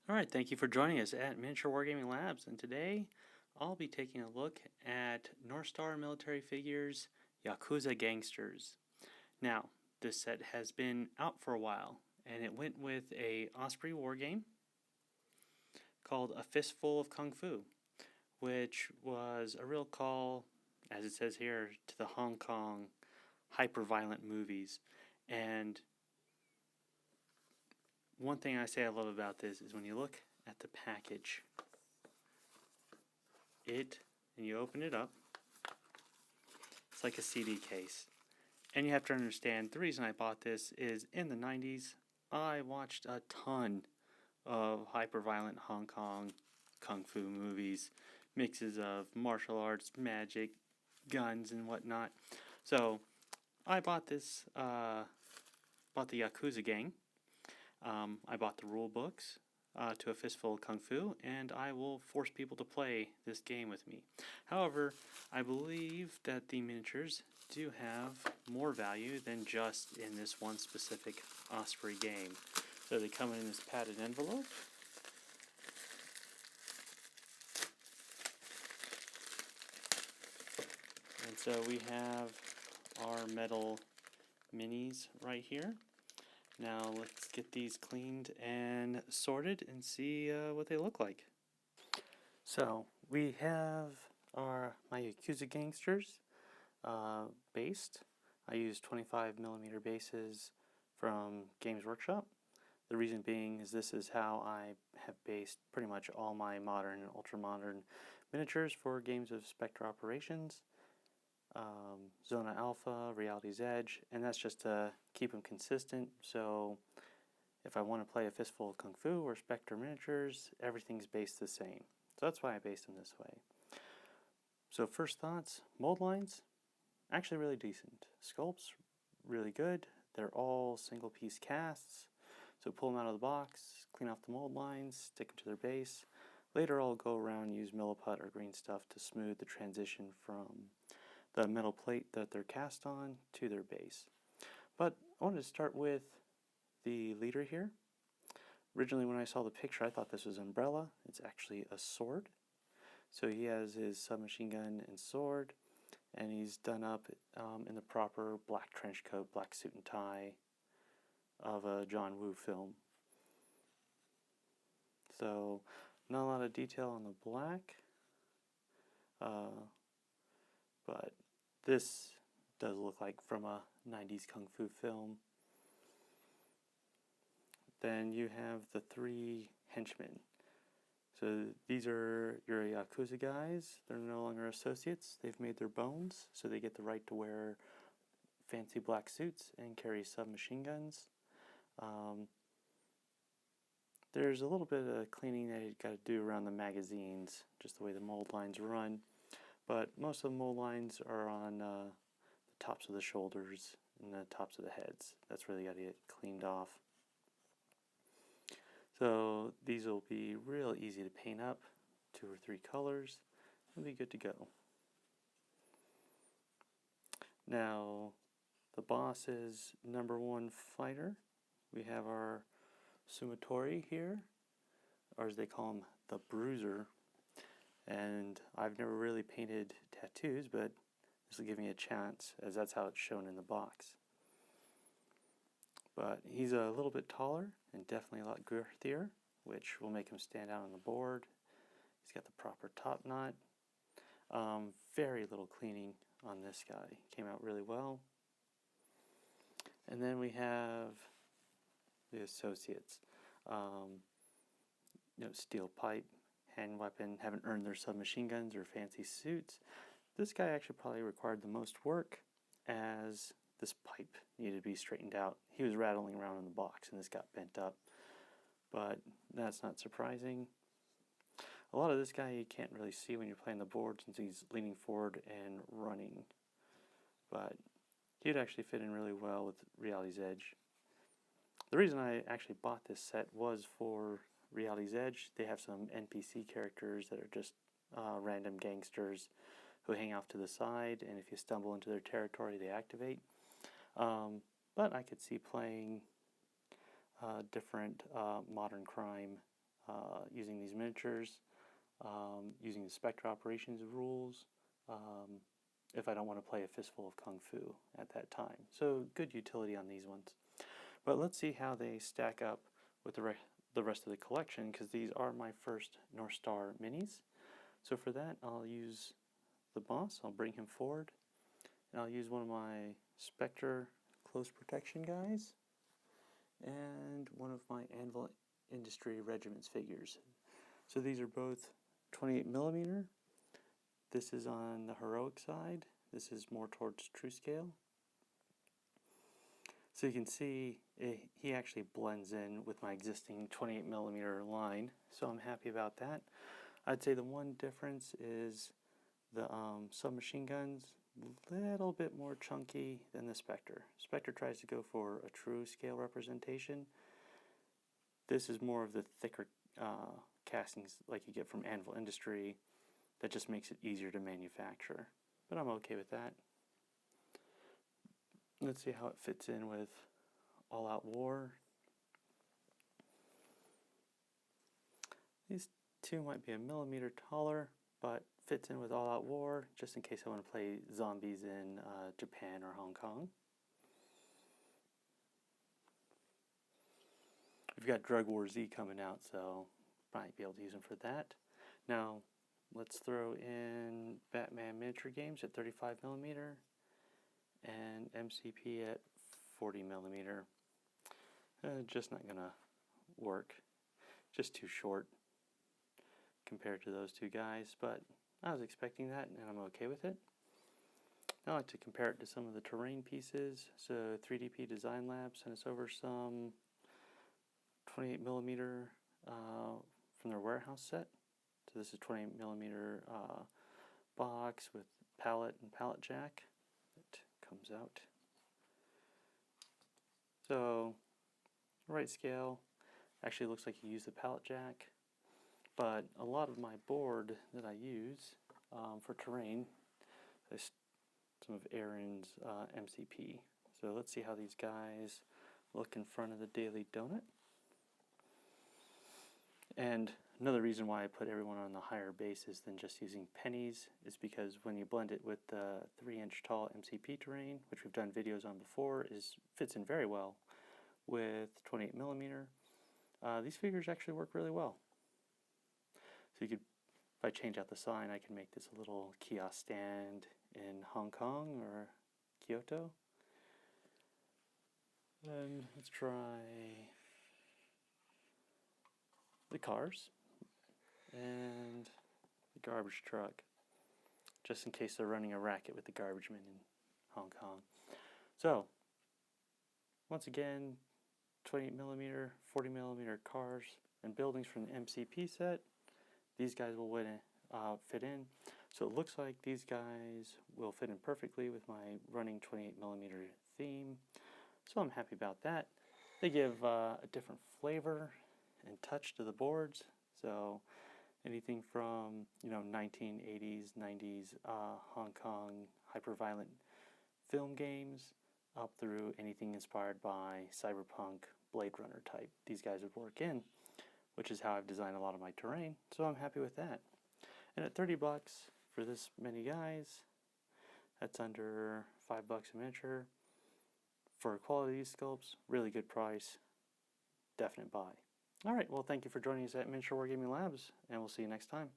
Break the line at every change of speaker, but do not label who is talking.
Alright, thank you for joining us at Miniature Wargaming Labs, and today I'll be taking a look at North Star Military Figures Yakuza Gangsters. Now, this set has been out for a while, and it went with a Osprey wargame called A Fistful of Kung Fu, which was a real call, as it says here, to the Hong Kong hyper-violent movies. And one thing I say I love about this is when you look at the package, and you open it up, it's like a CD case. And you have to understand, the reason I bought this is in the 90s, I watched a ton of hyper-violent Hong Kong kung fu movies, mixes of martial arts, magic, guns, and whatnot. So I bought this, bought the Yakuza Gang. I bought the rule books to A Fistful of Kung Fu, and I will force people to play this game with me. However, I believe that the miniatures do have more value than just in this one specific Osprey game. So they come in this padded envelope. And so we have our metal minis right here. Now let's get these cleaned and sorted and see what they look like. So we have my Yakuza Gangsters based. I use 25mm bases from Games Workshop. The reason being is this is how I have based pretty much all my modern and ultra-modern miniatures for games of Spectre Operations, Zona Alpha, Reality's Edge, and that's just to keep them consistent. So if I want to play A Fistful of Kung Fu or Spectre miniatures, everything's based the same. So that's why I based them this way. So first thoughts, mold lines, actually really decent. Sculpts, really good. They're all single piece casts. So pull them out of the box, clean off the mold lines, stick them to their base. Later I'll go around and use milliput or green stuff to smooth the transition from the metal plate that they're cast on to their base. But I wanted to start with the leader here. Originally when I saw the picture I thought this was an umbrella. It's actually a sword. So he has his submachine gun and sword, and he's done up in the proper black trench coat, black suit and tie of a John Woo film. So not a lot of detail on the black, but this does look like from a 90s kung fu film. Then you have the three henchmen. So these are your Yakuza guys. They're no longer associates. They've made their bones, so they get the right to wear fancy black suits and carry submachine guns. There's a little bit of cleaning that you've got to do around the magazines, just the way the mold lines run. But most of the mold lines are on the tops of the shoulders and the tops of the heads. That's where they got to get cleaned off. So these will be real easy to paint up, 2 or 3 colors, and be good to go. Now, the boss's #1 fighter. We have our Sumatori here, or as they call him, the Bruiser. And I've never really painted tattoos, but this will give me a chance, as that's how it's shown in the box. But he's a little bit taller and definitely a lot girthier, which will make him stand out on the board. He's got the proper top knot. Very little cleaning on this guy. Came out really well. And then we have the associates. Steel pipe, hand weapon, haven't earned their submachine guns or fancy suits. This guy actually probably required the most work, as this pipe needed to be straightened out. He was rattling around in the box and this got bent up, but that's not surprising. A lot of this guy you can't really see when you're playing the board since he's leaning forward and running, but he'd actually fit in really well with Reality's Edge. The reason I actually bought this set was for Reality's Edge. They have some NPC characters that are just random gangsters who hang off to the side, and if you stumble into their territory, they activate. But I could see playing different modern crime using these miniatures, using the Spectre Operations rules, if I don't want to play a Fistful of Kung Fu at that time. So good utility on these ones. But let's see how they stack up with the rest of the collection, because these are my first North Star minis. So for that, I'll use the boss. I'll bring him forward, and I'll use one of my Spectre close protection guys and one of my Anvil Industry Regiments figures. So these are both 28mm. This is on the heroic side. This is more towards true scale. So you can see he actually blends in with my existing 28mm line, so I'm happy about that. I'd say the one difference is the submachine guns, a little bit more chunky than the Spectre. Spectre tries to go for a true scale representation. This is more of the thicker castings like you get from Anvil Industry that just makes it easier to manufacture. But I'm okay with that. Let's see how it fits in with All Out War. These two might be a millimeter taller, but fits in with All Out War, just in case I want to play zombies in Japan or Hong Kong. We've got Drug War Z coming out, so might be able to use them for that. Now, let's throw in Batman miniature games at 35mm and MCP at 40mm. Just not gonna work. Just too short compared to those two guys, but I was expecting that and I'm okay with it. I like to compare it to some of the terrain pieces. So 3DP Design Lab sent us over some 28mm from their warehouse set. So this is 28mm box with pallet and pallet jack that comes out. So right scale actually looks like you use the pallet jack, but a lot of my board that I use for terrain is some of Aaron's MCP. So let's see how these guys look in front of the Daily Donut. And another reason why I put everyone on the higher bases than just using pennies is because when you blend it with the 3-inch tall MCP terrain, which we've done videos on before, fits in very well with 28mm. These figures actually work really well. So you could, if I change out the sign, I can make this a little kiosk stand in Hong Kong or Kyoto. And let's try the cars and the garbage truck, just in case they're running a racket with the garbage men in Hong Kong. So, once again, 28mm, 40mm cars and buildings from the MCP set. These guys will fit in. So it looks like these guys will fit in perfectly with my running 28mm theme. So I'm happy about that. They give a different flavor and touch to the boards. So anything from 1980s, 90s Hong Kong hyper-violent film games up through anything inspired by cyberpunk, Blade Runner type. These guys would work in, which is how I've designed a lot of my terrain. So I'm happy with that. And at $30 for this many guys, that's under $5 a miniature. For quality sculpts, really good price, definite buy. Alright, well thank you for joining us at Miniature Wargaming Labs, and we'll see you next time.